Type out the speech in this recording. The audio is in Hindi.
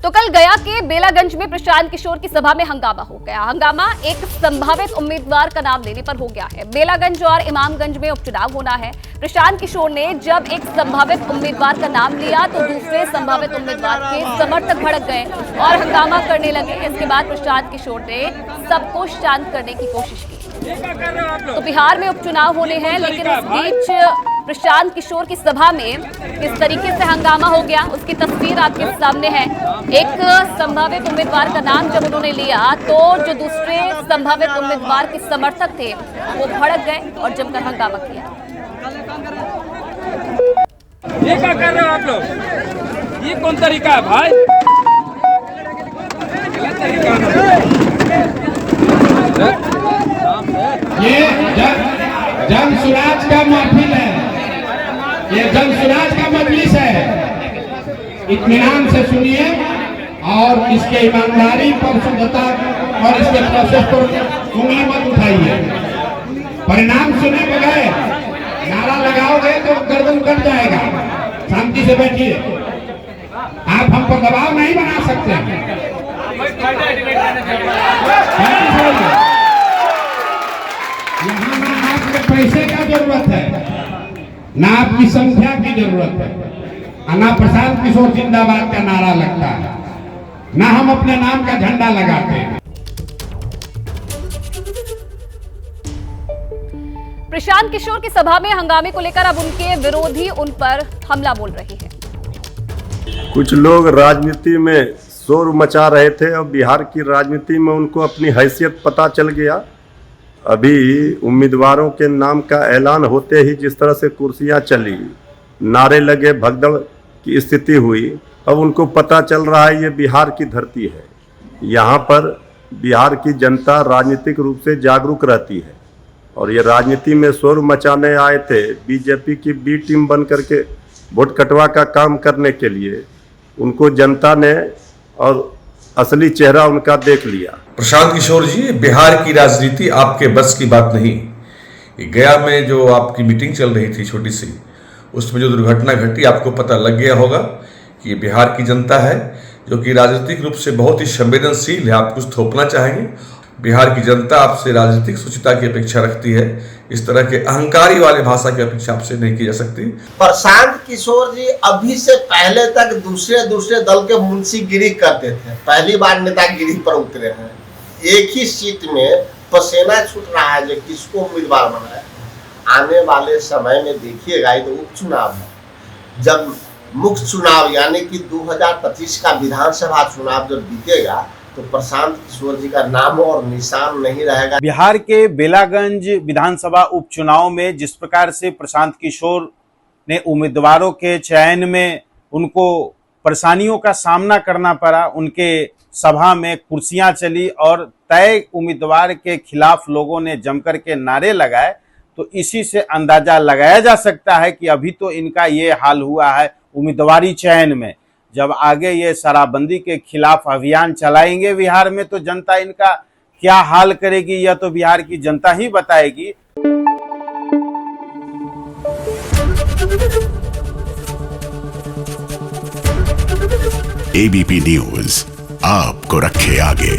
तो कल गया के बेलागंज में प्रशांत किशोर की सभा में हंगामा हो गया। हंगामा एक संभावित उम्मीदवार का नाम लेने पर हो गया है। बेलागंज और इमामगंज में उपचुनाव होना है। प्रशांत किशोर ने जब एक संभावित उम्मीदवार का नाम लिया तो दूसरे संभावित उम्मीदवार के समर्थक भड़क गए और हंगामा करने लगे। इसके बाद प्रशांत किशोर ने सबको शांत करने की कोशिश की। तो बिहार में उपचुनाव होने हैं, लेकिन इस बीच प्रशांत किशोर की सभा में किस तरीके से हंगामा हो गया उसकी तस्वीर आपके सामने है। एक संभावित उम्मीदवार का नाम जब उन्होंने लिया तो जो दूसरे संभावित उम्मीदवार के समर्थक थे वो भड़क गए और जमकर हंगामा किया। ये क्या कर रहे हो आप लोग? ये कौन तरीका है भाई? ये जन सुराज का महफिल है, ये जन सुराज का मजलिस है। इत्मीनान से सुनिए और इसके ईमानदारी पर शुद्धता और इसके प्रोसेस पर उंगली मत उठाइए। परिणाम सुने बगैर नारा लगाओगे तो गर्दन कट जाएगा। शांति से बैठिए, आप हम पर दबाव नहीं बना सकते। यहाँ ना आपके पैसे का जरूरत है, ना आपकी संख्या की जरूरत है, ना प्रशांत किशोर जिंदाबाद का नारा लगता है, ना हम अपने नाम का झंडा लगाते हैं। प्रशांत किशोर की सभा में हंगामे को लेकर अब उनके विरोधी उन पर हमला बोल रहे हैं। कुछ लोग राजनीति में शोर मचा रहे थे और बिहार की राजनीति में उनको अपनी हैसियत पता चल गया। अभी उम्मीदवारों के नाम का ऐलान होते ही जिस तरह से कुर्सियां चली, नारे लगे, भगदड़ की स्थिति हुई, अब उनको पता चल रहा है ये बिहार की धरती है। यहाँ पर बिहार की जनता राजनीतिक रूप से जागरूक रहती है और ये राजनीति में शोर मचाने आए थे बीजेपी की बी टीम बन करके वोट कटवा का काम करने के लिए। उनको जनता ने और असली चेहरा उनका देख लिया। प्रशांत किशोर जी, बिहार की राजनीति आपके बस की बात नहीं। गया में जो आपकी मीटिंग चल रही थी छोटी सी, उसमें जो दुर्घटना घटी आपको पता लग गया होगा कि ये बिहार की जनता है जो कि राजनीतिक रूप से बहुत ही संवेदनशील है। आप कुछ थोपना चाहेंगे? बिहार की जनता आपसे राजनीतिक शुचिता की अपेक्षा रखती है। इस तरह के अहंकारी वाले भाषा की अपेक्षा आपसे नहीं की जा सकती। प्रशांत किशोर जी अभी से पहले तक दूसरे दल के मुंशीगिरी करते थे, पहली बार नेतागिरी पर उतरे हैं। एक ही सीट में पसीना छूट रहा है जो किसको उम्मीदवार बनाए। आने वाले समय में देखिएगा, ये तो उपचुनाव है, जब मुख्य चुनाव यानी कि 2025 का विधानसभा चुनाव जब बीतेगा तो प्रशांत किशोर जी का नाम और निशान नहीं रहेगा। बिहार के बेलागंज विधानसभा उपचुनाव में जिस प्रकार से प्रशांत किशोर ने उम्मीदवारों के चयन में उनको परेशानियों का सामना करना पड़ा, उनके सभा में कुर्सियां चली और तय उम्मीदवार के खिलाफ लोगों ने जमकर के नारे लगाए, तो इसी से अंदाजा लगाया जा सकता है कि अभी तो इनका ये हाल हुआ है उम्मीदवारी चयन में। जब आगे ये शराबबंदी के खिलाफ अभियान चलाएंगे बिहार में तो जनता इनका क्या हाल करेगी, यह तो बिहार की जनता ही बताएगी। एबीपी न्यूज आपको रखे आगे।